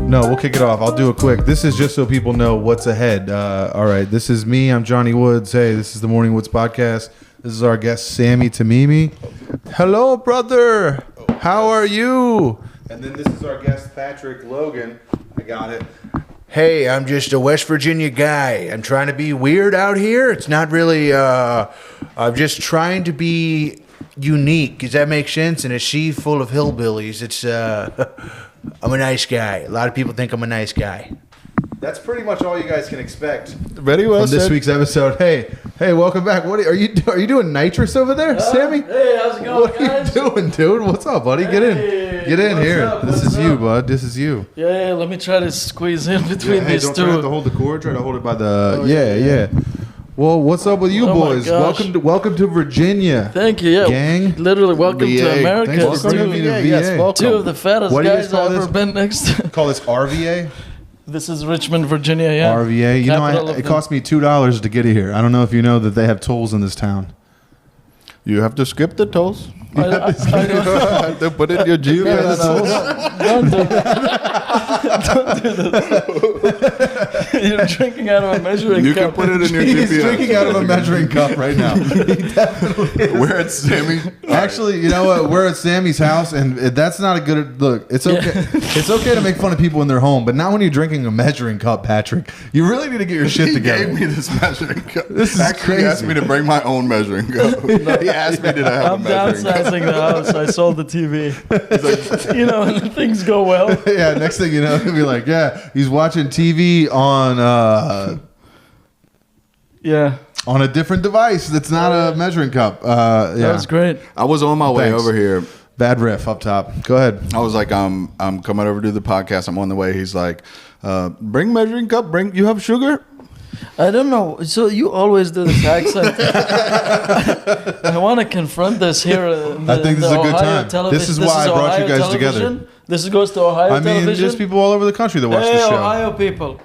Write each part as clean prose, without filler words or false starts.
No, we'll kick it off. I'll do it quick. This is just so people know what's ahead. All right, this is me. I'm Johnny Woods. Hey, this is the Morning Woods podcast. This is our guest, Sami Tamimi. Hello, brother. How are you? And then this is our guest, Patrick Logan. I got it. Hey, I'm just a West Virginia guy. I'm trying to be weird out here. It's not really, I'm just trying to be unique. Does that make sense? In a sea full of hillbillies, it's, I'm a nice guy. A lot of people think I'm a nice guy. That's pretty much all you guys can expect. Very well from this week's episode. Hey, welcome back. What are you doing? Nitrous over there, Sami? Hey, how's it going, guys? What are you doing, dude? What's up, buddy? Get in here. This is you, bud. This is you. Yeah. Let me try to squeeze in between these don't two. try to hold the cord. Try to hold it by the. Yeah. Well, what's up with you boys? Welcome to Virginia. Thank you. Yeah, gang. Literally, welcome VA. to America. Thanks for bringing me to VA. Yes, welcome. Two of the fattest What do you guys I've ever been next to. Call this RVA. This is Richmond, Virginia. Yeah. RVA. You know, it cost me $2 to get here. I don't know if you know that they have tolls in this town. You have to skip the tolls. I have to put in your GPS. Don't do that. You're drinking out of a measuring You cup. can put it in your He's GPS. drinking out of a measuring cup right now. He definitely is. We're at Sami. Actually, you know what? We're at Sammy's house, and that's not a good look. It's okay. Yeah. It's okay to make fun of people in their home, but not when you're drinking a measuring cup, Patrick. You really need to get your shit He together. gave me this measuring cup. This is Actually, crazy. He asked me to bring my own measuring cup. He asked me, did I have I'm a measuring cup? downsizing the house. I sold the TV. He's like, You know, when things go well. Yeah, next thing you know, he'll be like, yeah, he's watching TV on a different device that's not a measuring cup. Yeah. That was great. I was on my way Thanks. over here. Bad riff up top. Go ahead. I was like, I'm coming over to do the podcast. I'm on the way. He's like, bring measuring cup. You have sugar? I don't know. So you always do this accent. I want to confront this here. I think this is a good time. This is why I brought you guys together. This goes to Ohio television. There's people all over the country that watch Hey, the show. Ohio people.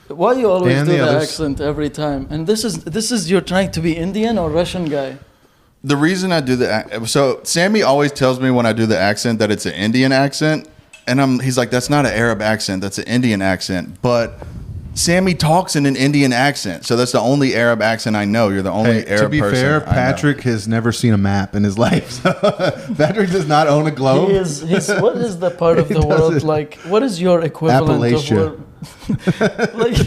Why you always And do the the others. accent every time? And this is you're trying to be Indian or Russian guy? The reason I do so Sami always tells me when I do the accent that it's an Indian accent, and he's like, that's not an Arab accent, that's an Indian accent. But Sami talks in an Indian accent, so that's the only Arab accent I know. You're the only Arab person. To be fair, Patrick has never seen a map in his life. So Patrick does not own a globe. What is the part of the world doesn't- like? What is your equivalent Appalachia. of like,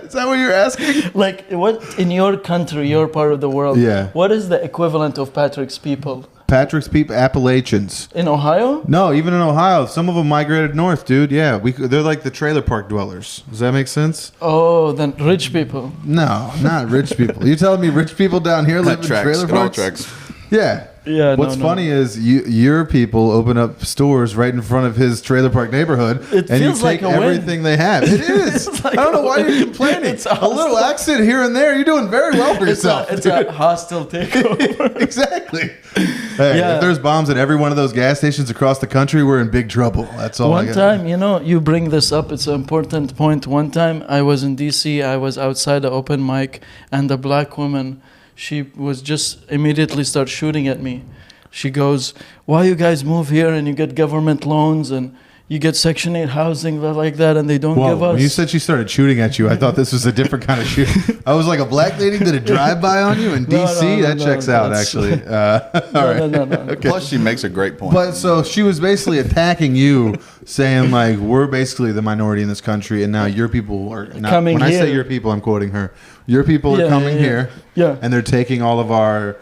Is that what you're asking? like what in your country, your part of the world? Yeah. What is the equivalent of Patrick's people Patrick's people, Appalachians. in Ohio? No, even in Ohio, some of them migrated north, dude. Yeah, they're like the trailer park dwellers. Does that make sense? Oh, then rich people. No, not rich people. You telling me rich people down here live in trailer parks? Tracks. Yeah. Yeah. What's funny is your people open up stores right in front of his trailer park neighborhood, It and you feels like take a win. everything they have. It is. It's like I don't know a why win. you're complaining. It's a little hostile. accent here and there. You're doing very well for yourself. It's a hostile takeover. Exactly. Hey, Yeah. if there's bombs at every one of those gas stations across the country, we're in big trouble. That's all. One time, you bring this up. It's an important point. One time, I was in DC. I was outside the open mic, and a black woman, she was just immediately start shooting at me. She goes, "Why you guys move here and you get government loans and you get Section 8 housing like that, and they don't give us." When you said she started shooting at you, I thought this was a different kind of shoot. I was like, a black lady did a drive-by on you in No, DC? no, That no, checks out, that's- actually. All right. No. Okay. Plus, she makes a great point. But so she was basically attacking you, saying like, we're basically the minority in this country, and now your people are not. Coming when I say here. your people, I'm quoting her. Your people are Yeah, coming yeah, here, Yeah. and they're taking all of our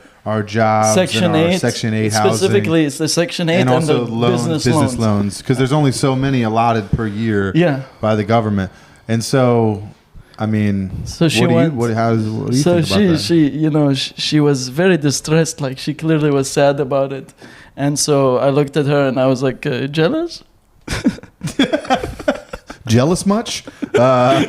jobs, Section and our 8. Section 8 housing. Specifically, it's the Section 8 And also the business loans. because there's only so many allotted per year Yeah. by the government, and so I mean, So she what do went. you what do you So think about that? she was very distressed. Like she clearly was sad about it, and so I looked at her and I was like, jealous. Jealous much? Hey,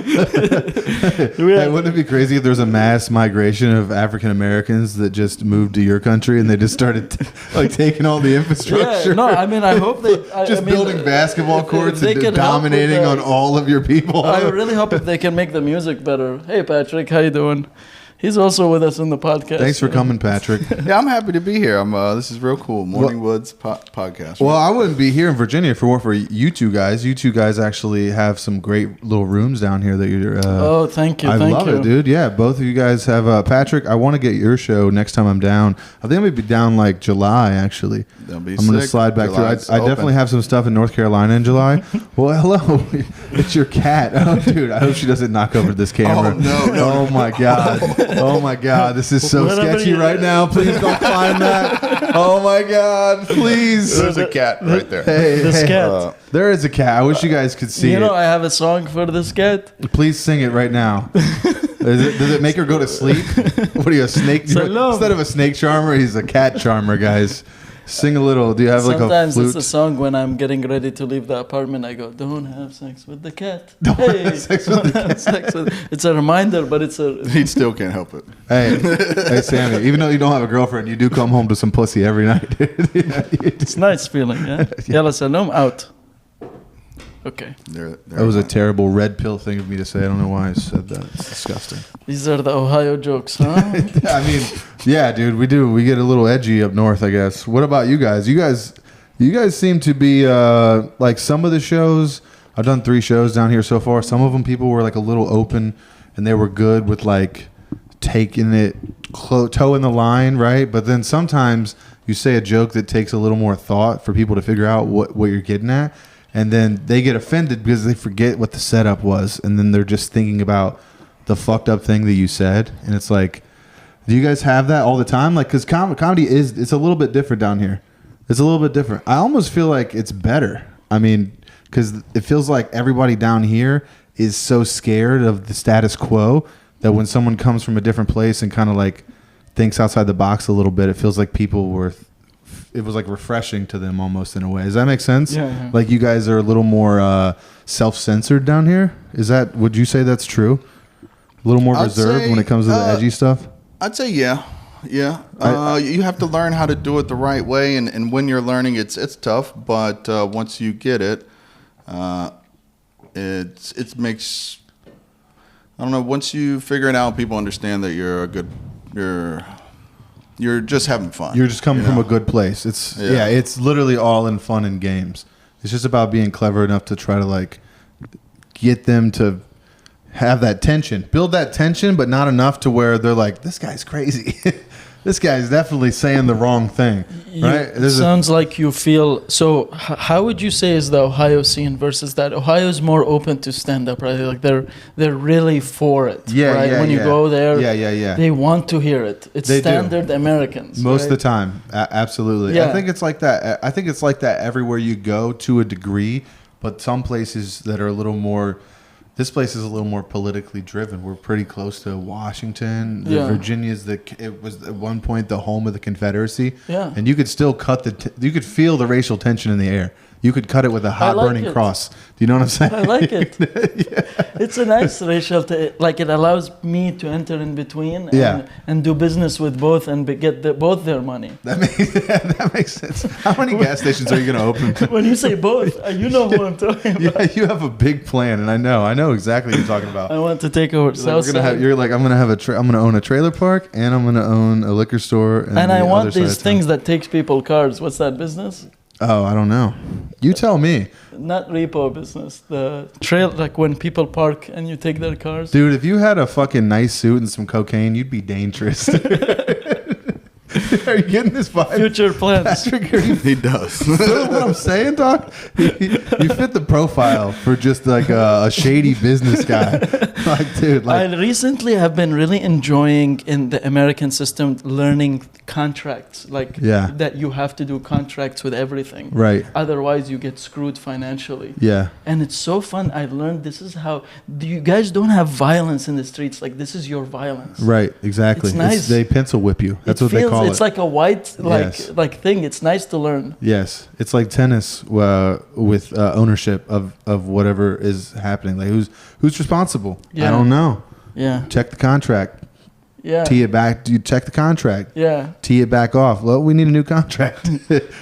wouldn't it be crazy if there was a mass migration of African Americans that just moved to your country and they just started like taking all the infrastructure? Yeah, no, I mean, I hope they building basketball courts they and can dominating help on with all of your people. I really hope if they can make the music better. Hey, Patrick, how you doing? He's also with us in the podcast. Thanks for coming, Patrick. Yeah, I'm happy to be here. This is real cool. Morning Woods podcast. Well, I wouldn't be here in Virginia if it weren't for you two guys. You two guys actually have some great little rooms down here that you're. Oh, thank you. I thank love you. it, dude. Yeah, both of you guys have. Patrick, I want to get your show next time I'm down. I think I'm gonna be down like July. Actually, Don't be I'm gonna sick. slide back July's through. I definitely have some stuff in North Carolina in July. Well, hello, it's your cat. Oh, dude, I hope she doesn't knock over this camera. Oh, no. Oh my god. Oh my god. This is so Whatever sketchy you- right now. Please don't find that. Oh my god. Please. There's a cat right there. Hey, This hey. cat. There is a cat. I wish you guys could see You know, it. I have a song for this cat. Please sing it right now. Does it make her go to sleep? What are you, a snake? Salome. Instead of a snake charmer, he's a cat charmer, guys. Sing a little. Do you have like a Sometimes flute? it's a song when I'm getting ready to leave the apartment. I go, "Don't have sex with the cat." Don't Hey, have sex with the don't have sex with-" It's a reminder, but it's a. He still can't help it. Hey, Sammy. Even though you don't have a girlfriend, you do come home to some pussy every night. It's nice feeling, yeah. Yalla salam out. Okay, That was a terrible red pill thing of me to say. I don't know why I said that. It's disgusting. these are the Ohio jokes, huh? I mean, yeah, dude, we do. We get a little edgy up north, I guess. What about you guys? You guys seem to be like some of the shows. I've done 3 shows down here so far. Some of them people were like a little open, and they were good with like taking it toe in the line, right? But then sometimes you say a joke that takes a little more thought for people to figure out what you're getting at. And then they get offended because they forget what the setup was. And then they're just thinking about the fucked up thing that you said. And it's like, do you guys have that all the time? Like, because comedy it's a little bit different down here. It's a little bit different. I almost feel like it's better. I mean, because it feels like everybody down here is so scared of the status quo that when someone comes from a different place and kind of like thinks outside the box a little bit, it feels like people were... It was like refreshing to them almost in a way. Does that make sense? Yeah. Like you guys are a little more self-censored down here. Would you say that's true? A little more I'd reserved say, when it comes to the edgy stuff? I'd say yeah. You have to learn how to do it the right way, and when you're learning, it's tough. But once you get it, it makes. I don't know. Once you figure it out, people understand that you're just having fun. You're just coming you from know? a good place. It's literally all in fun and games. It's just about being clever enough to try to like get them to have that tension, build that tension, but not enough to where they're like, this guy's crazy. This guy's definitely saying the wrong thing, right? It sounds like you feel so. How would you say is the Ohio scene versus that? Ohio is more open to stand up, right? Like they're really for it. Right? When you go there, they want to hear it. It's standard Americans. Most of the time, absolutely. Yeah. I think it's like that. I think it's like that everywhere you go to a degree, but some places that are a little more. This place is a little more politically driven. We're pretty close to Washington. Virginia's it was at one point the home of the Confederacy. Yeah. And you could still you could feel the racial tension in the air. You could cut it with a hot burning cross. Do you know what I'm saying? I like it. It's a nice racial, like it allows me to enter in between and do business with both and get both their money. That makes sense. How many gas stations are you going to open? When you say both, you know who I'm talking about. Yeah, you have a big plan, and I know exactly what you're talking about. I want to take over Southside. You're like, I'm going to own a trailer park, and I'm going to own a liquor store. And I want these things that takes people cars. What's that business? Oh, I don't know. You tell me. Not repo business. The trail, like when people park and you take their cars. Dude, if you had a fucking nice suit and some cocaine, you'd be dangerous. Are you getting this vibe? Future plans. He does. Feel what I'm saying, Doc? You fit the profile for just like a shady business guy. Like, dude, I recently have been really enjoying in the American system learning contracts, that you have to do contracts with everything. Right. Otherwise, you get screwed financially. Yeah. And it's so fun. I learned this is how you guys don't have violence in the streets. Like this is your violence. Right. Exactly. It's nice. They pencil whip you. That's what they call it. It's like like a white Yes. like thing. It's nice to learn. Yes, it's like tennis with ownership of whatever is happening. Like who's responsible? Yeah. I don't know. Yeah. Check the contract. Yeah. Tee it back. You check the contract. Yeah. Tee it back off. Well, we need a new contract.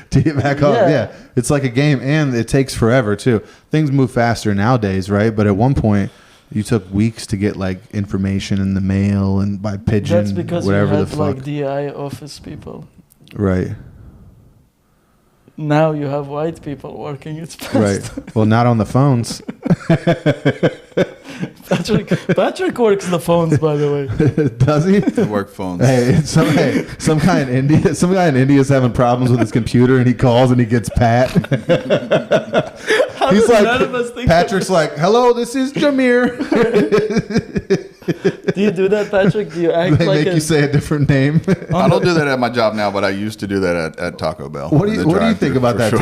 Tee it back off. Yeah. Yeah, it's like a game, and it takes forever too. Things move faster nowadays, right? But at one point, you took weeks to get like information in the mail and by pigeon. That's because whatever you had the fuck. like DI office people. Right. Now you have white people working. It's fast. Right. Well, not on the phones. Patrick works the phones, by the way. Does he? The work phones. Hey, some guy in India. Some guy in India is having problems with his computer, and he calls and he gets Pat. How He's does like, none of us think Patrick's like, "Hello, this is Jameer." Do you do that, Patrick? Do you act They like make you say a different name. I don't do that at my job now, but I used to do that at Taco Bell. What do you think drive-thru, about for that, sure.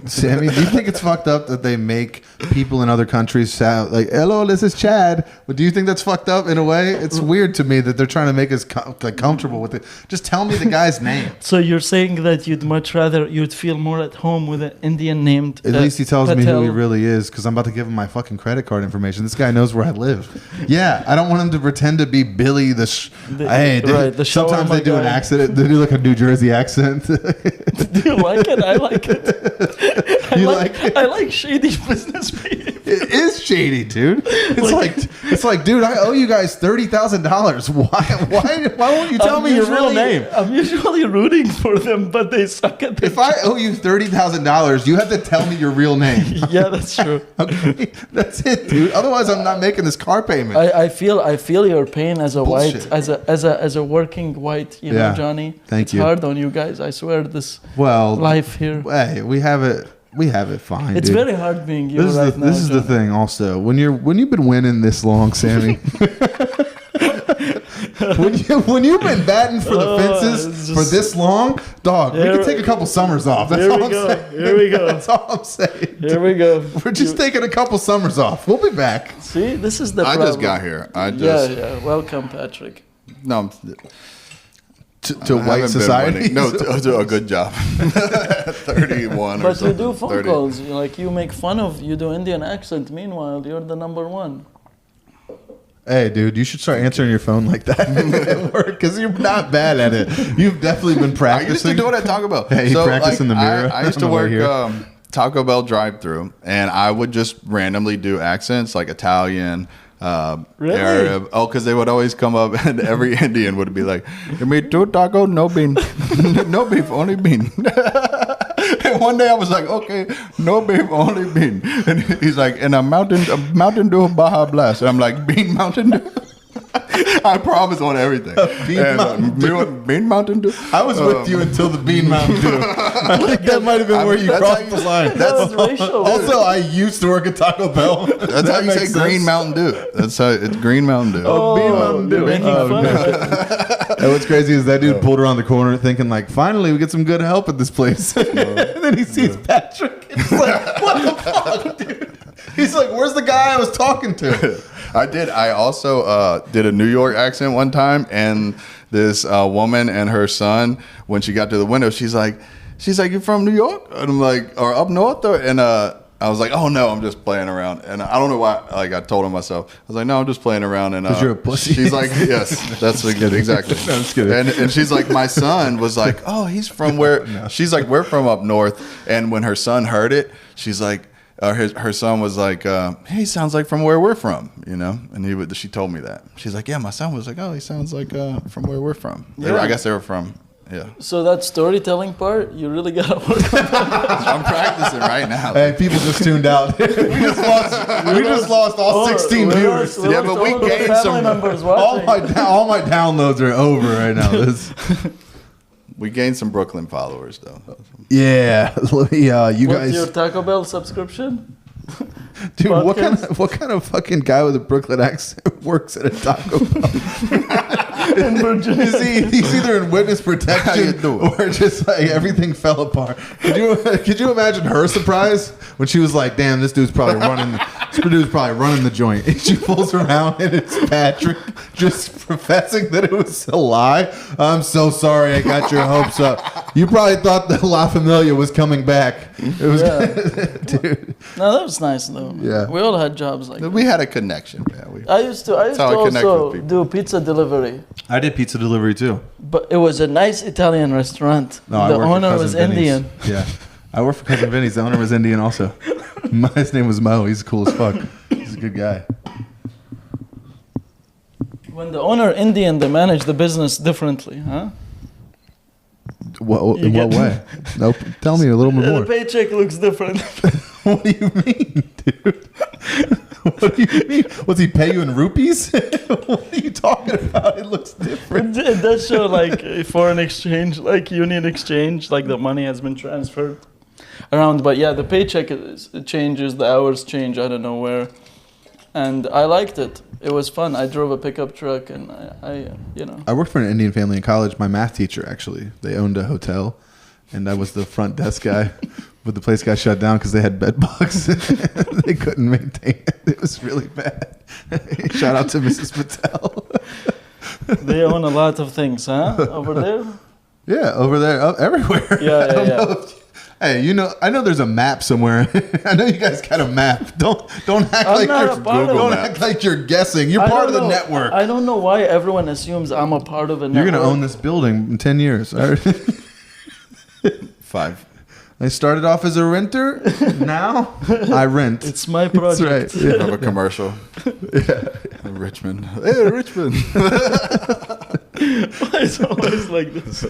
Sammy? Do you think it's fucked up that they make people in other countries sound like, "Hello, this is Chad"? But do you think that's fucked up in a way? It's weird to me that they're trying to make us comfortable with it. Just tell me the guy's name. So you're saying that you'd feel more at home with an Indian named At least he tells me Patel. who he really is, because I'm about to give him my fucking credit card information. This guy knows where I live. Yeah, I don't want him to pretend to be Billy the sometimes they do an accent. They do like a New Jersey accent. Do you like it? I like it. You like it? I like shady business people. It is shady, dude. It's like, dude, I owe you guys $30,000. Why won't you tell me your real name? I'm usually rooting for them, but they suck at If I owe you $30,000, you have to tell me your real name. Yeah, that's true. Okay, that's it, dude. Otherwise, I'm not making this car payment. I feel your pain as a Bullshit. white, as a working white, you know, Yeah. Johnny. Thank it's you. hard on you guys. I swear this Well, life here. hey, we have it fine. It's dude. very hard being you This is right now. this is the Johnny. thing. Also, when you've been winning this long, Sammy. when you've been batting for the it's fences just- for this long, dog, we Here- can take a couple summers off. That's Here all we I'm go. saying. Here we go. That's all I'm saying. Here we go. We're just taking a couple summers off. We'll be back. See, this is the I problem. just got here. I just Yeah. Welcome, Patrick. no. To I white haven't been society. winning. No, to a good job. 31 or But you something. do phone 30. calls. You make fun of. You do Indian accent. Meanwhile, you're the number one. Hey, dude, you should start answering your phone like that at work, because you're not bad at it. You've definitely been I practicing. used to do it at Taco Bell. Hey, you practice in the mirror I used on to the way work here? Taco Bell drive-through, and I would just randomly do accents like Italian, Really? Arab. Oh, because they would always come up, and every Indian would be like, "Give me 2 taco, no bean, no beef, only bean." And one day I was like, "Okay, no beef, only bean." And he's like, "And a Mountain Dew Baja Blast." And I'm like, "Bean Mountain Dew." I promise on everything. Bean Mountain Dew. I was with you until the Bean Mountain Dew. I think that might have been where you That's crossed how the you- line. That's racial. Also, I used to work at Taco Bell. That's how you say makes Green sense. Mountain Dew. That's how it's Green Mountain Dew. Oh, Bean Mountain Dew. you're making Oh, fun no. of it. And what's crazy is that dude pulled around the corner thinking like, finally we get some good help at this place. And then he sees Patrick. And he's like, what the fuck, dude? He's like, where's the guy I was talking to? I did. I also did a New York accent one time, and this woman and her son, when she got to the window, she's like, "You from New York?" And I'm like, "Or up north?" And I was like, "Oh no, I'm just playing around." And I don't know why. Like I told her myself, I was like, "No, I'm just playing around." And 'Cause you're a pussy. She's like, "Yes, that's exactly." No, I'm just kidding. And she's like, "My son was like, oh, he's from where?" She's like, "We're from up north." And when her son heard it, she's like. Her son was like, "He sounds like from where we're from," you know. And she told me that. She's like, "Yeah, my son was like, oh, he sounds like from where we're from." Yeah. I guess they were from, yeah. So that storytelling part, you really gotta work on. I'm practicing right now. Hey, people just tuned out. we just lost all 16 viewers. Yeah, but we gained some- All my downloads are over right now. We gained some Brooklyn followers though. Yeah, you What's guys. your Taco Bell subscription? Dude, podcast? what kind of fucking guy with a Brooklyn accent works at a Taco Bell? In Virginia. He's either in witness How you protection doing? or just like everything fell apart. Could you imagine her surprise when she was like, "Damn, this dude's probably This dude's probably running the joint. She pulls around and it's Patrick just professing that it was a lie. I'm so sorry I got your hopes up. You probably thought that La Familia was coming back. It was, dude. No, that was nice though. Yeah. We all had jobs like that. We had a connection, man. I used to how I connect also with people. do pizza delivery. I did pizza delivery too. But it was a nice Italian restaurant. No, I The worked for owner Cousin was Vinny's. Indian. Yeah. I worked for Cousin Vinny's. The owner was Indian also. His name was Mo. He's cool as fuck. He's a good guy. When the owner Indian, they manage the business differently, huh? What, You in what get- way? Nope. Tell me a little bit The more. paycheck looks different. What do you mean, dude? What do you mean? Was he pay you in rupees? What are you talking about? It looks different. It does show like a foreign exchange, like union exchange, like the money has been transferred around. But yeah, the paycheck it changes, the hours change, I don't know where. And I liked it. It was fun. I drove a pickup truck and I worked for an Indian family in college. My math teacher, actually, they owned a hotel, and I was the front desk guy. But the place got shut down because they had bed bugs. They couldn't maintain it. It was really bad. Shout out to Mrs. Patel. they own a lot of things, huh? Over there? Yeah, over there, everywhere. Yeah, I don't yeah. know hey, I know there's a map somewhere. I know you guys got a map. Don't act I'm like not you're a part of don't it. act like you're guessing. You're I part of don't the know. network. I don't know why everyone assumes I'm a part of a You're network. gonna own this building in 10 years. 5. I started off as a renter. Now I rent. It's my That's project. right. Yeah. Of a commercial. Richmond. Hey, Richmond. Why is it always like this?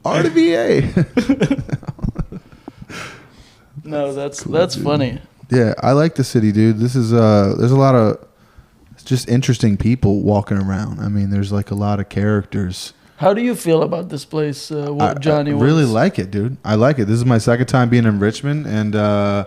RDBA. No, that's dude. funny. Yeah, I like the city, dude. This is there's a lot of just interesting people walking around. I mean, there's like a lot of characters. How do you feel about this place, Johnny? I really Woods? like it, dude. I like it. This is my second time being in Richmond, and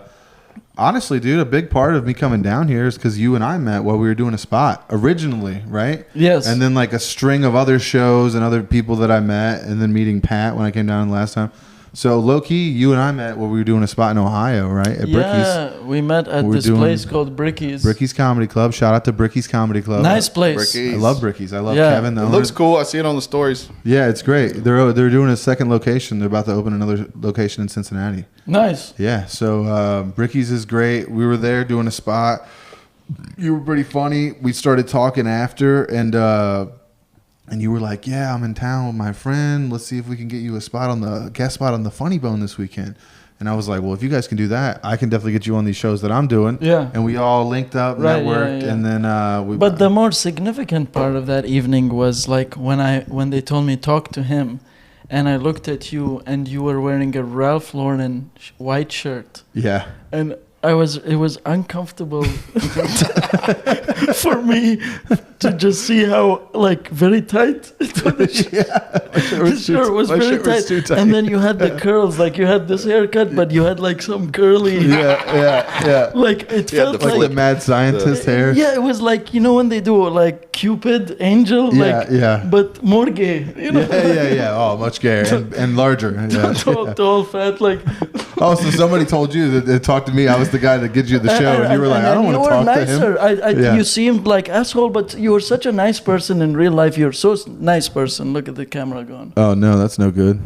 honestly, dude, a big part of me coming down here is because you and I met while we were doing a spot originally, right? Yes. And then like a string of other shows and other people that I met, and then meeting Pat when I came down last time. So low key, you and I met while we were doing a spot in Ohio, right? At Bricky's. Yeah, we met at We're this doing place called Bricky's. Bricky's Comedy Club. Shout out to Bricky's Comedy Club. Nice place. Bricky's. I love Bricky's. I love Yeah. Kevin. The It owner. looks cool. I see it on the stories. Yeah, it's great. They're doing a second location. They're about to open another location in Cincinnati. Nice. Yeah, so Bricky's is great. We were there doing a spot. You were pretty funny. We started talking after, and you were like, "Yeah, I'm in town with my friend. Let's see if we can get you a spot on the guest spot on the Funny Bone this weekend." And I was like, "Well, if you guys can do that, I can definitely get you on these shows that I'm doing." Yeah. And we all linked up, Right, networked, yeah. and then we. But the more significant part of that evening was like when they told me talk to him, and I looked at you and you were wearing a Ralph Lauren white shirt, yeah. and it was uncomfortable for me to just see how like very tight it was. The shirt was my very shirt was too tight. and then you had the curls, like you had this haircut, but you had like some curly, Yeah. like it Yeah, felt the Like the mad scientist hair. yeah, it was like, you know, when they do like Cupid, Angel, Yeah, like, yeah. but more gay, you know, Yeah. Oh, much gayer and larger. Yeah. tall, fat, like. Oh, so somebody told you that they talked to me. I was the guy that gives you the show, and you were like, "I don't want to talk to him." You seemed like asshole, but you were such a nice person in real life. You're so nice person. Look at the camera going. Oh no, that's no good.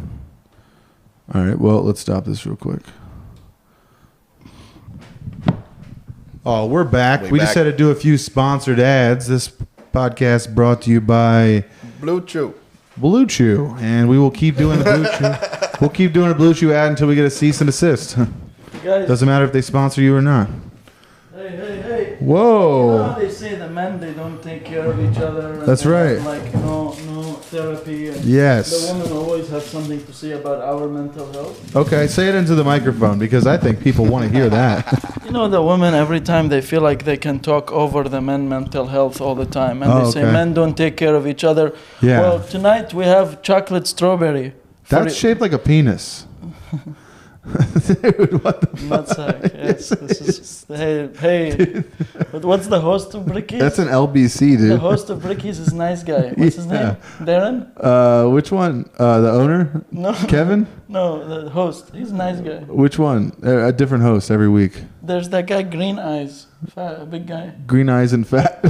All right, well, let's stop this real quick. Oh, we're back. We We just back. had to do a few sponsored ads. This podcast brought to you by Blue Chew. Blue Chew, and we will keep doing the Blue Chew. We'll keep doing a Blue Chew ad until we get a cease and desist. Guys, Doesn't matter if they sponsor you or not. hey. Whoa. You know how they say the men, they don't take care of each other. And That's they have, right. like no therapy. And Yes. The women always have something to say about our mental health. Okay, say it into the microphone because I think people want to hear that. You know, the women, every time they feel like they can talk over the men mental health all the time. And Oh, they say okay. men don't take care of each other. Yeah. Well, tonight we have chocolate strawberry. That's shaped like a penis. Dude, what the Nutsack. Yes, this is. Hey. But what's the host of Bricky's? That's an LBC, The dude. host of Bricky's is a nice guy. What's his Yeah. name? Darren? Which one? The owner? No. Kevin? No, the host. He's a nice guy. Which one? A different host every week. There's that guy, Green Eyes, fat, big guy. Green eyes and fat.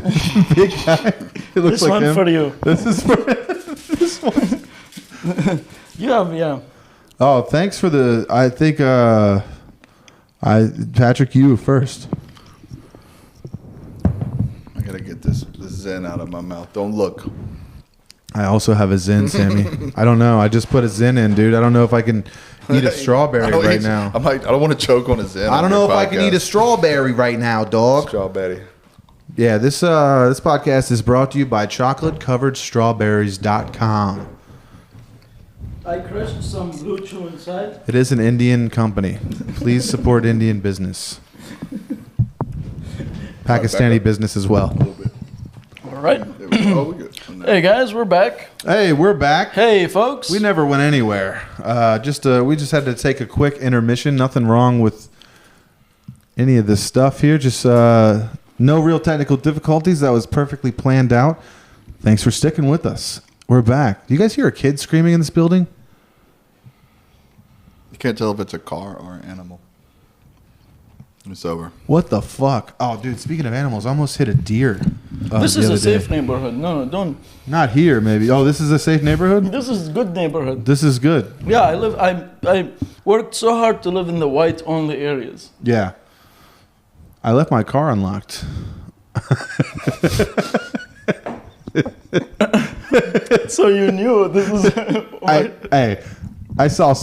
Big guy. It looks This like one him. for you. This is for this one. Yeah. Oh, thanks for the. I think Patrick, you first. I gotta get this Zen out of my mouth. Don't look. I also have a Zen, Sammy. I don't know. I just put a Zen in, dude. I don't know if I can eat a strawberry right now. I don't want to choke on a Zen. I don't know if I can eat a strawberry right now, dog. strawberry. Yeah, this podcast is brought to you by chocolatecoveredstrawberries.com. I crushed some blue chew inside. It is an Indian company. Please support Indian business. Pakistani business as well. All right. Oh, we good. Hey guys, we're back. Hey, we're back. Hey folks. We never went anywhere. We just had to take a quick intermission. Nothing wrong with any of this stuff here. Just no real technical difficulties. That was perfectly planned out. Thanks for sticking with us. We're back. Do you guys hear a kid screaming in this building? You can't tell if it's a car or an animal. It's over. What the fuck? Oh, dude, speaking of animals, I almost hit a deer. This the is a other safe day. neighborhood. No, don't. Not here, maybe. Oh, this is a safe neighborhood? This is good neighborhood. This is good. Yeah, I worked so hard to live in the white only areas. Yeah. I left my car unlocked. So you knew this is. I saw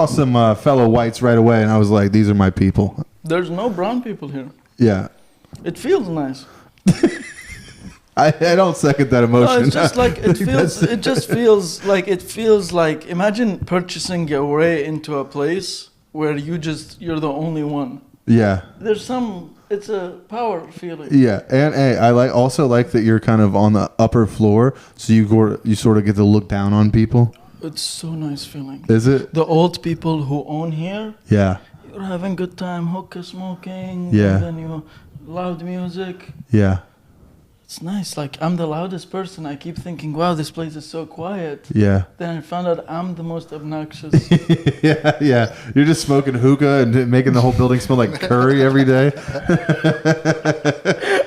some fellow whites right away, and I was like, these are my people. There's no brown people here. Yeah. It feels nice. I don't second that emotion. No, it's just like it feels. It just feels like. Imagine purchasing your way into a place where you're the only one. Yeah. It's a power feeling. Yeah, and hey, I also like that you're kind of on the upper floor, so you sort of get to look down on people. It's so nice feeling. Is it? The old people who own here, Yeah. you're having good time, hookah smoking, Yeah. and then you loud music. Yeah. It's nice. Like I'm the loudest person. I keep thinking, wow, this place is so quiet. Yeah. Then I found out I'm the most obnoxious. yeah. You're just smoking hookah and making the whole building smell like curry every day.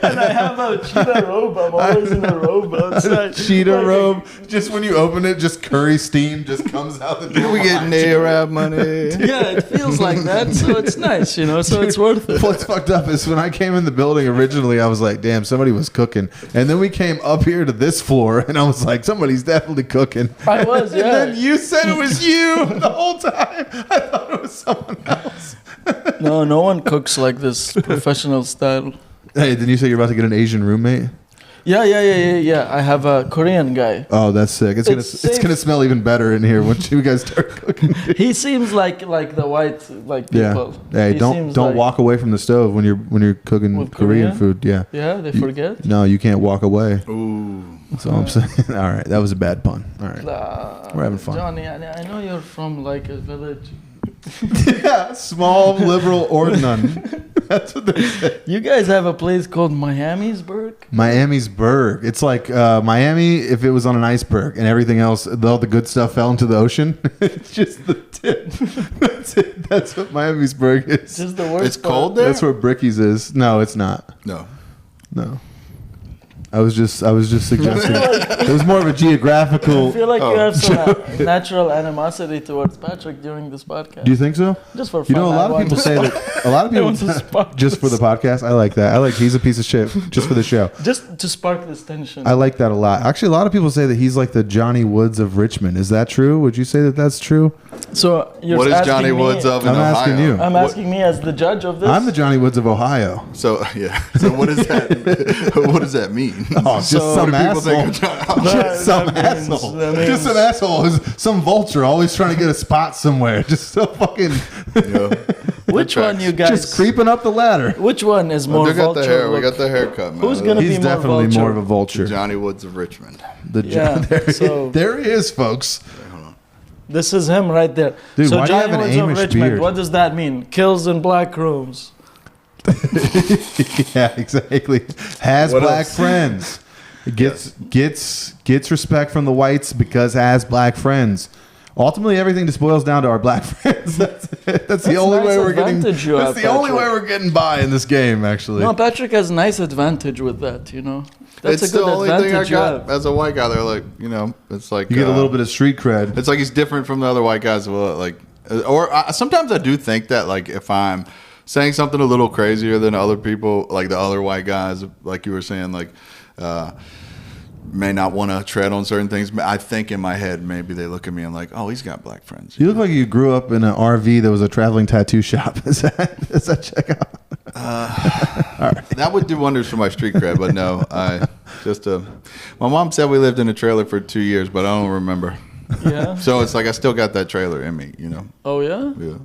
And I have a cheetah robe. I'm always in a robe outside. Cheetah Like, robe. Just when you open it, just curry steam just comes out the door. We getting Arab money. Yeah, it feels like that. So it's nice, so it's worth it. What's fucked up is when I came in the building originally, I was like, damn, somebody was cooking. And then we came up here to this floor, and I was like, somebody's definitely cooking. I was, yeah. And then you said it was you the whole time. I thought it was someone else. No one cooks like this professional style. Hey, didn't you say you're about to get an Asian roommate? Yeah. I have a Korean guy. Oh, that's sick. It's safe. gonna smell even better in here once you guys start cooking. He seems like the white people. Yeah. Hey, He don't seems walk away from the stove when you're cooking With Korean Korean? food. Yeah. Yeah, they forget. No, you can't walk away. Ooh. That's all I'm saying. All right, that was a bad pun. All right. We're having fun. Johnny, I know you're from like a village. Yeah, small, liberal, or none. That's what they say. You guys have a place called Miamisburg? Miamisburg. It's like Miami if it was on an iceberg and everything else, all the good stuff fell into the ocean. It's just the tip. That's it. That's what Miamisburg is. Just the worst It's part. cold there? That's where Bricky's is. No, it's not. No. No. I was just suggesting. It was more of a geographical. I feel like you have some natural animosity towards Patrick during this podcast. Do you think so? Just for fun. You know, a lot of people say that. A lot of I want to people spark just for the podcast. I like that. I like he's a piece of shit just for the show. Just to spark this tension. I like that a lot. Actually, a lot of people say that he's like the Johnny Woods of Richmond. Is that true? Would you say that that's true? So you're What is asking Johnny me- Woods of in I'm Ohio? asking you. I'm asking me as the judge of this. I'm the Johnny Woods of Ohio. So yeah. So what is that? What does that mean? Oh, just So- some What do people asshole. think of John- Just some that means- asshole. that means- Just some asshole. Who's some vulture always trying to get a spot somewhere. Just so fucking. Yeah. Which That one, tracks. you guys? Just creeping up the ladder. Which one is Well, more they got the vulture? hair. We look? got the haircut, man. Who's gonna He's be more definitely vulture? more of a vulture. Johnny Woods of Richmond. The Yeah, there, so- there he is, folks. This is him right there. Dude, so why do you Johnny have an Woods of Amish Richmond, beard? what does that mean? Kills in black rooms. Yeah, exactly. Has What black else? friends. Gets respect from the whites because has black friends. Ultimately, everything just boils down to our black friends. That's the only way we're getting. That's the only way we're getting by in this game. Actually, no. Patrick has a nice advantage with that. You know, that's it's a good the only thing I advantage. got as a white guy. They're like, it's like you get a little bit of street cred. It's like he's different from the other white guys. Well, like, or sometimes I do think that like if I'm saying something a little crazier than other people, like the other white guys, like you were saying, like. May not want to tread on certain things. I think in my head, maybe they look at me and like, oh, he's got black friends. You look like you grew up in an RV that was a traveling tattoo shop. Does that check out? That would do wonders for my street cred, but no. My mom said we lived in a trailer for 2 years, but I don't remember. Yeah. So it's like I still got that trailer in me, Oh yeah. Yeah.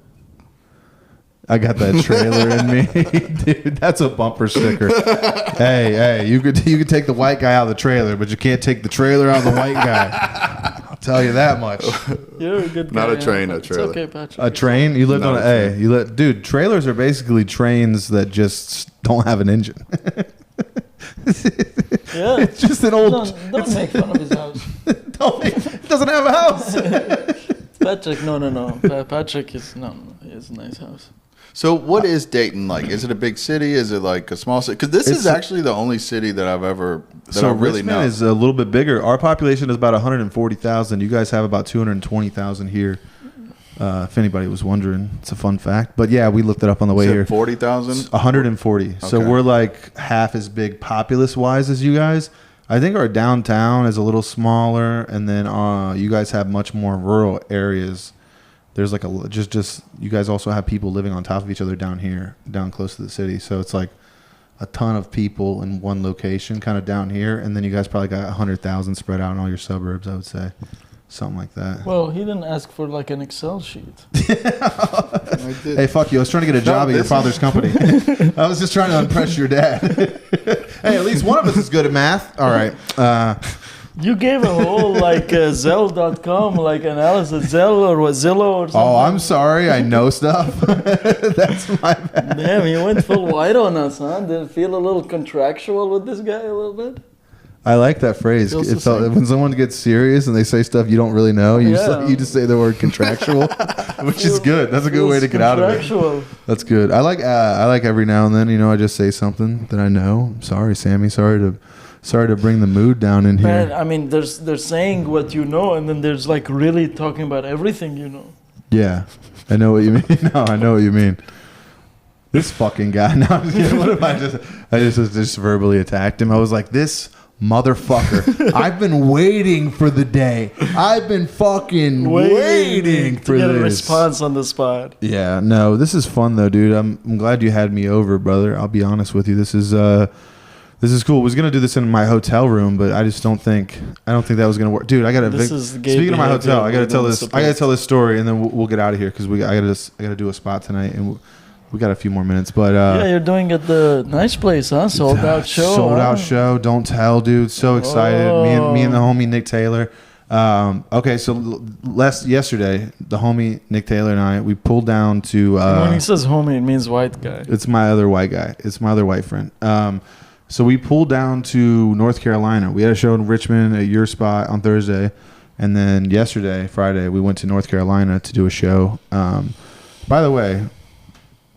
I got that trailer in me, dude. That's a bumper sticker. Hey, you could take the white guy out of the trailer, but you can't take the trailer out of the white guy. I'll tell you that much. You're a good guy. Not a train, a trailer. It's okay, Patrick. A train? You lived on dude. Trailers are basically trains that just don't have an engine. Yeah. It's just an old. Don't make fun of his house. It doesn't have a house. Patrick, no. Patrick is it's a nice house. So what is Dayton like? Is it a big city? Is it like a small city? Because this is actually the only city that I really Richmond know. is a little bit bigger. Our population is about 140,000. You guys have about 220,000 here. If anybody was wondering, it's a fun fact. But yeah, we looked it up on the way here. 40,000? 140. Okay. So we're like half as big populace-wise as you guys. I think our downtown is a little smaller, and then you guys have much more rural areas. There's like just you guys also have people living on top of each other down here, down close to the city. So it's like a ton of people in one location, kind of down here, and then you guys probably got 100,000 spread out in all your suburbs. I would say, something like that. Well, he didn't ask for like an Excel sheet. Hey, fuck you! I was trying to get a job at your father's company. I was just trying to impress your dad. Hey, at least one of us is good at math. All right. You gave a whole like Zelle.com like analysis, Zillow or something. Oh, I'm sorry. I know stuff. That's my bad. Damn, you went full white on us, huh? Did it feel a little contractual with this guy a little bit? I like that phrase. When someone gets serious and they say stuff you don't really know, you just say the word contractual, which is good. That's a good way to get out of it. That's good. I like every now and then, I just say something that I know. Sorry, Sammy. Sorry to bring the mood down in here. Man, I mean, they're saying what you know, and then there's like really talking about everything you know. Yeah, I know what you mean. No, I know what you mean. This fucking guy. No, what if I just verbally attacked him? I was like, this motherfucker. I've been waiting for the day. I've been fucking waiting for get this. A response on the spot. Yeah, no, this is fun though, dude. I'm glad you had me over, brother. I'll be honest with you. This is cool. I was gonna do this in my hotel room, but I don't think that was gonna work, dude. I gotta. Speaking of my hotel, I gotta tell this story, and then we'll get out of here because I gotta do a spot tonight, and we got a few more minutes. But yeah, you're doing it at the nice place, huh? Sold out show. Don't tell, dude. So excited. Me and the homie Nick Taylor. Okay, so yesterday, the homie Nick Taylor and I, we pulled down to. When he says homie, it means white guy. It's my other white guy. It's my other white friend. So we pulled down to North Carolina. We had a show in Richmond at your spot on Thursday. And then yesterday, Friday, we went to North Carolina to do a show. By the way,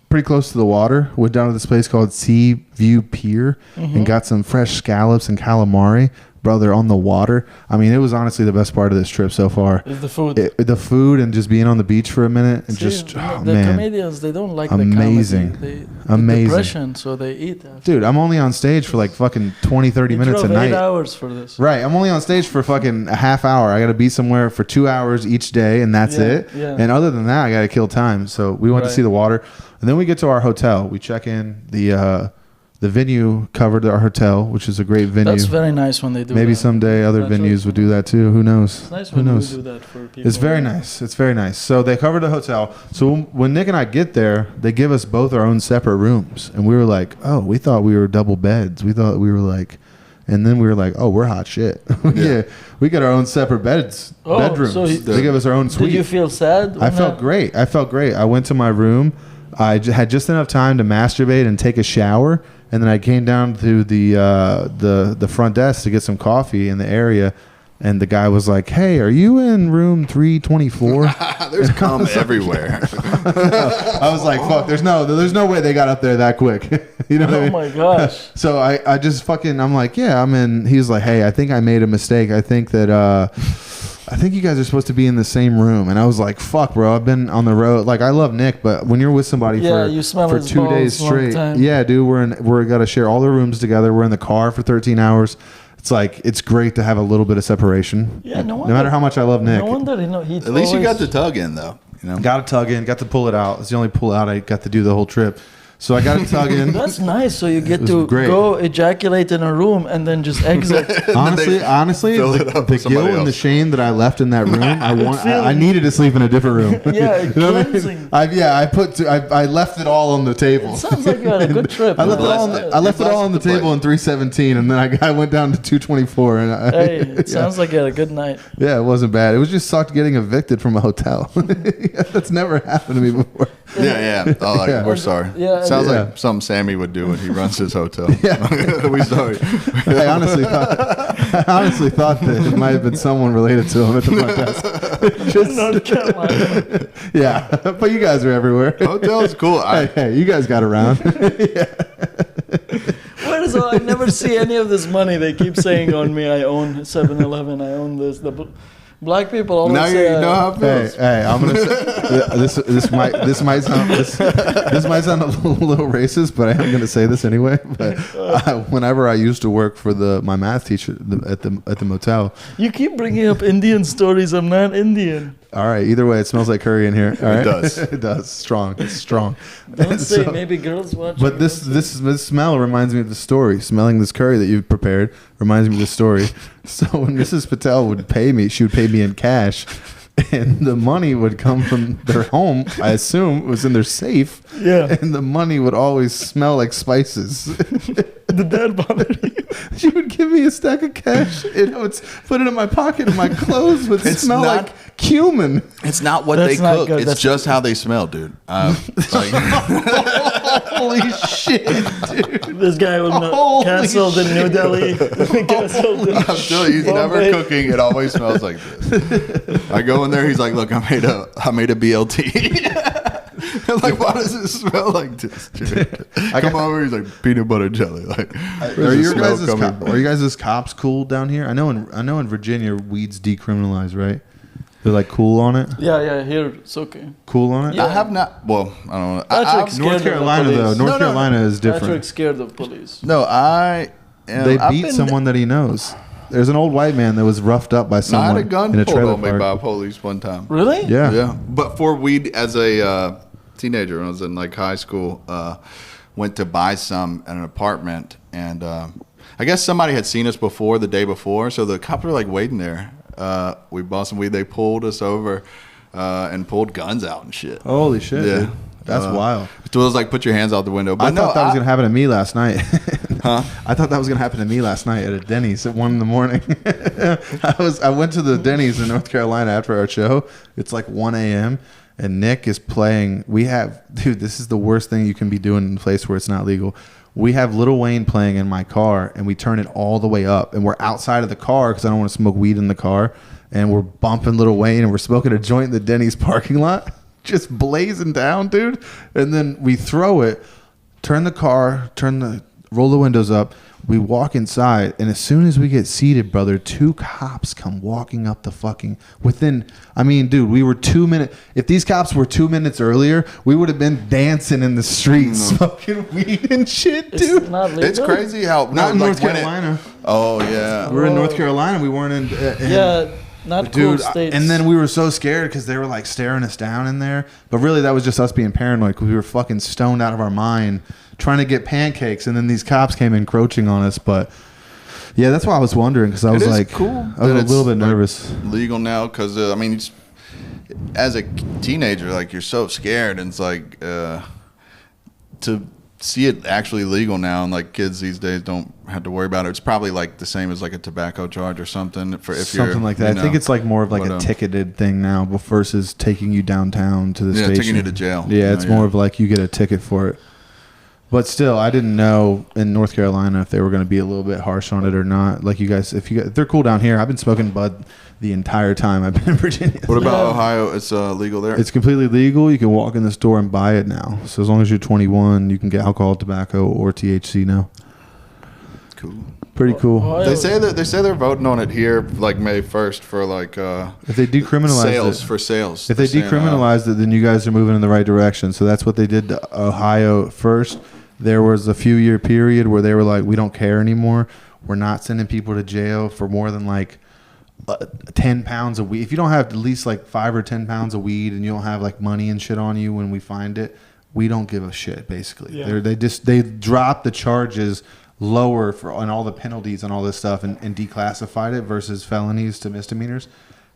pretty close to the water. Went down to this place called Sea View Pier and got some fresh scallops and calamari. Brother, on the water. I mean, it was honestly the best part of this trip so far. Is the food. The food and just being on the beach for a minute. And the comedians, they don't like amazing. the comedy. Amazing. Depression, so they eat after. Dude, I'm only on stage for like fucking 20, 30 minutes a night. 8 hours for this. Right. I'm only on stage for fucking a half hour. I got to be somewhere for 2 hours each day, and that's it. Yeah. And other than that, I got to kill time. So we went to see the water. And then we get to our hotel. We check in. The venue covered our hotel, which is a great venue. That's very nice when they do Maybe that. someday other venues would do that too. Who knows? It's nice when they do that for people. It's very nice. It's very nice. So they covered the hotel. So when Nick and I get there, they give us both our own separate rooms. And we were like, oh, we thought we were double beds. We thought we were like... And then we were like, oh, we're hot shit. Yeah. We got our own separate bedrooms. So they give us our own suite. Did you feel sad? I felt great. I went to my room. I had just enough time to masturbate and take a shower. And then I came down to the front desk to get some coffee in the area. And the guy was like, "Hey, are you in room 324?" There's cum everywhere. I was like, "Fuck, there's no way they got up there that quick." You know what I mean? Oh my gosh. So I just fucking, I'm like, "Yeah, I'm in." He's like, "Hey, I think I made a mistake. I think that I think you guys are supposed to be in the same room." And I was like, "Fuck, bro, I've been on the road. Like, I love Nick, but when you're with somebody You smell for his 2 days balls one straight, time. yeah, dude, we're got to share all the rooms together. We're in the car for 13 hours. It's like, it's great to have a little bit of separation. Yeah, no no matter how much I love Nick. No wonder he At least you got the tug in, though. You know, Got to tug in, got to pull it out. It's the only pull out I got to do the whole trip. So I got to tug in. That's nice. So you get was to great. go ejaculate in a room and then just exit. Honestly, fill it up the with somebody guilt and the else. shame that I left in that room, I needed to sleep in a different room. Yeah, You know what I mean? cleansing. I left it all on the table. It sounds like you had a good trip. I left it all on the Blessed table in 317, and then I went down to 224. And Hey, it sounds like you had a good night. yeah, it wasn't bad. It was just sucked getting evicted from a hotel. That's never happened to me before. yeah. Oh, like, Yeah. we're sorry. Yeah, Sounds yeah. like something Sammy would do when he runs his hotel. Yeah. We sorry. I honestly thought that it might have been someone related to him at the front desk. Just, North Carolina. yeah, but you guys are everywhere. Hotel is cool. Hey, you guys got around. Where is all? I never see any of this money. They keep saying on me, I own 7-Eleven, I own this. Black people always Now say, you know how it feels. Hey, I'm gonna say this might sound a little racist, but I am gonna say this anyway. But whenever I used to work for my math teacher at the motel. you keep bringing up Indian stories. I'm not Indian. All right, either way, it smells like curry in here. All right? It does. It does. Strong. It's strong. Don't say So- maybe girls watch. But this smell reminds me of the story. Smelling this curry that you've prepared reminds me of the story. So when Mrs. Patel would pay me, she would pay me in cash, and the money would come from their home. I assume it was in their safe. Yeah. And the money would always smell like spices. Did that bother you? She would give me a stack of cash, and I would put it in my pocket, and my clothes would It's smell not- like cumin. It's not what That's they not cook. good. It's That's- just how they smell, dude. Like, Holy shit, dude. This guy was Holy canceled in New Delhi. Canceled in I'm telling you, he's never Bombay. cooking. It always smells like this. I go in there. He's like, "Look, I made a BLT." I'm like, "Why does it smell like this, dude?" I come over. He's like, "Peanut butter jelly." Like, Are where's the you smell guys coming from? are you guys cops cool down here? I know in Virginia weed's decriminalized, right? They're like cool on it. Yeah, here it's okay. Cool on it. Yeah. I have not. Well, I don't know. Patrick's scared North of the Carolina though. police. North No. Carolina is different. Patrick's scared of police. No, I. Am, They I've beat been- someone that he knows. There's an old white man that was roughed up by No, I someone had a gun in a pulled trailer on me by park. police one time. Really? Yeah. Yeah, but for weed as a teenager, when I was in like high school, went to buy some at an apartment, and I guess somebody had seen us before the day before, so the cops were like waiting there. We bought some weed. They pulled us over and pulled guns out and shit. Holy shit, Yeah. dude. That's wild. So it was like, put your hands out the window. But I no, thought that was gonna happen to me last night. Huh? I thought that was gonna happen to me last night at a Denny's at 1 a.m. I went to the Denny's in North Carolina after our show. It's like 1 a.m. and Nick is playing. Dude, this is the worst thing you can be doing in a place where it's not legal. We have Lil Wayne playing in my car, and we turn it all the way up, and we're outside of the car because I don't want to smoke weed in the car, and we're bumping Lil Wayne, and we're smoking a joint in the Denny's parking lot, just blazing down, dude. And then we throw it, roll the windows up. We walk inside, and as soon as we get seated, brother, 2 cops come walking up the fucking dude, we were 2 minutes. If these cops were 2 minutes earlier, we would have been dancing in the streets, smoking weed and shit, It's dude. not legal. It's crazy how Not in like, North when Carolina. Oh yeah. We were in North Carolina. We weren't in. Yeah, not Dude, cool states. and then we were so scared because they were like staring us down in there. But really, that was just us being paranoid because we were fucking stoned out of our mind trying to get pancakes, and then these cops came encroaching on us. But yeah, that's why I was wondering because I was It is like, cool I was that a it's, little bit like, nervous. legal now because I mean, as a teenager, like you're so scared, and it's like to see it actually legal now, and like kids these days don't have to worry about it. It's probably like the same as like a tobacco charge or something for if you're Something like that. you I think know. it's like more of like But, a ticketed thing now versus taking you downtown to the Yeah, station. taking you to jail. Yeah, it's Yeah. more of like you get a ticket for it. But still, I didn't know in North Carolina if they were going to be a little bit harsh on it or not. Like you guys, if they're cool down here. I've been smoking bud the entire time I've been in Virginia. What about Ohio? It's legal there. It's completely legal. You can walk in the store and buy it now. So as long as you're 21, you can get alcohol, tobacco, or THC now. Cool. Pretty cool. Ohio. They say they're voting on it here like May 1st for like If they decriminalize sales it, for sales. if they They're saying, decriminalized it, then you guys are moving in the right direction. So that's what they did to Ohio first. There was a few year period where they were like, we don't care anymore. We're not sending people to jail for more than like 10 pounds of weed. If you don't have at least like 5 or 10 pounds of weed and you don't have like money and shit on you when we find it, we don't give a shit basically. Yeah. They dropped the charges lower on all the penalties and all this stuff and declassified it versus felonies to misdemeanors.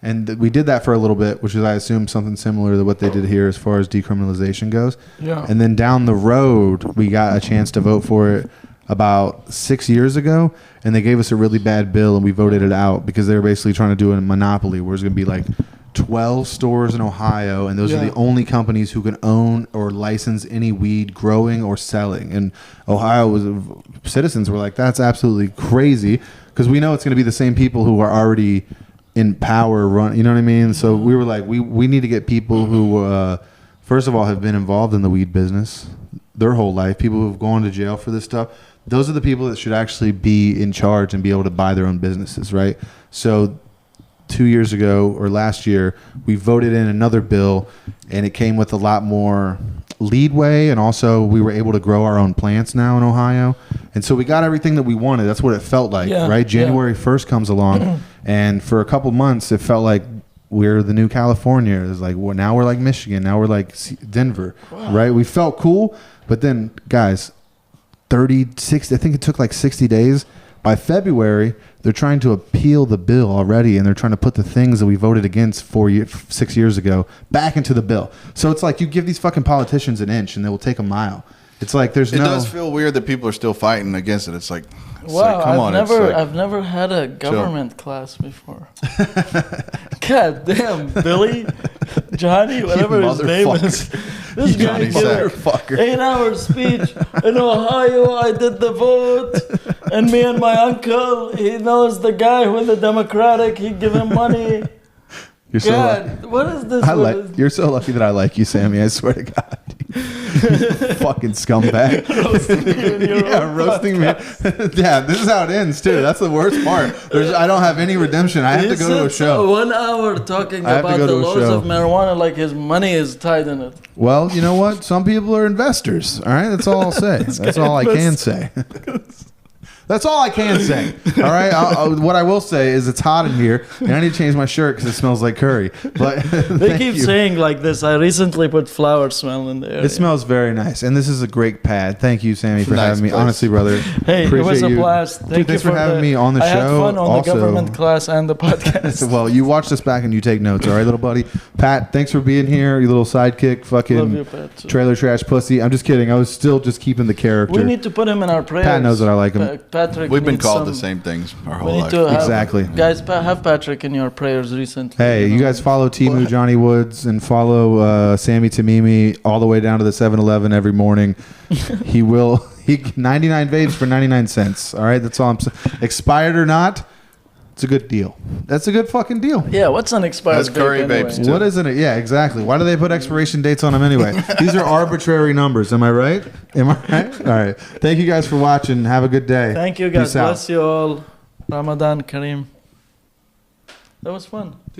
And we did that for a little bit, which is, I assume, something similar to what they did here as far as decriminalization goes. Yeah. And then down the road, we got a chance to vote for it about 6 years ago, and they gave us a really bad bill, and we voted it out because they were basically trying to do a monopoly where it's going to be like 12 stores in Ohio, and those are the only companies who can own or license any weed growing or selling. And citizens were like, that's absolutely crazy, because we know it's going to be the same people who are already in power run, you know what I mean? So we were like, we need to get people who first of all have been involved in the weed business their whole life, people who have gone to jail for this stuff. Those are the people that should actually be in charge and be able to buy their own businesses, right? So 2 years ago or last year, we voted in another bill, and it came with a lot more leadway, and also we were able to grow our own plants now in Ohio. And so we got everything that we wanted. That's what it felt like, right? January 1st comes along, and for a couple months, it felt like we're the new California. It's like, well, now we're like Michigan. Now we're like Denver, right? We felt cool, but then, guys, 60, I think it took like 60 days. By February, they're trying to appeal the bill already, and they're trying to put the things that we voted against 6 years ago back into the bill. So it's like you give these fucking politicians an inch, and they will take a mile. It's like it does feel weird that people are still fighting against it. It's like, wow, come on. I've never had a government class before. God damn, Billy, Johnny, whatever his name is. This guy gave an 8-hour speech in Ohio. I did the vote, and me and my uncle, he knows the guy with the Democratic. He give him money. You're so lucky. What is this? You're so lucky that I like you, Sammy. I swear to God. You fucking scumbag. Roasting me in your roasting me. Yeah, this is how it ends, too. That's the worst part. I don't have any redemption. I have to go to a show. 1 hour talking about the laws of marijuana like his money is tied in it. Well, you know what? Some people are investors. All right? That's all I'll say. That's all I can say. That's all I can say. All right. What I will say is it's hot in here, and I need to change my shirt because it smells like curry. But they keep saying like this. I recently put flower smell in there. It smells very nice, and this is a great pad. Thank you, Sammy, for having me. Place. Honestly, brother, hey, it was a blast. Thanks for having me on the show. I had fun on the government class and the podcast. Well, you watch this back and you take notes, all right, little buddy. Pat, thanks for being here. You little sidekick, fucking Love you, Pat, trailer trash pussy. I'm just kidding. I was still just keeping the character. We need to put him in our prayers. Pat knows that I like him. Patrick. We've been called the same things our whole life. Exactly. Guys, have Patrick in your prayers recently. Hey, you guys follow Timu Johnny Woods and follow Sammy Tamimi all the way down to the 7-Eleven every morning. He 99 vapes for 99 cents. All right, that's all I'm saying. Expired or not, it's a good deal. That's a good fucking deal. Yeah, what's an expired That's curry vape vapes, anyway? too. What isn't it? Yeah, exactly. Why do they put expiration dates on them anyway? These are arbitrary numbers. Am I right? Am I right? All right. Thank you guys for watching. Have a good day. Thank you, guys. Peace out. Bless you all. Ramadan Kareem. That was fun.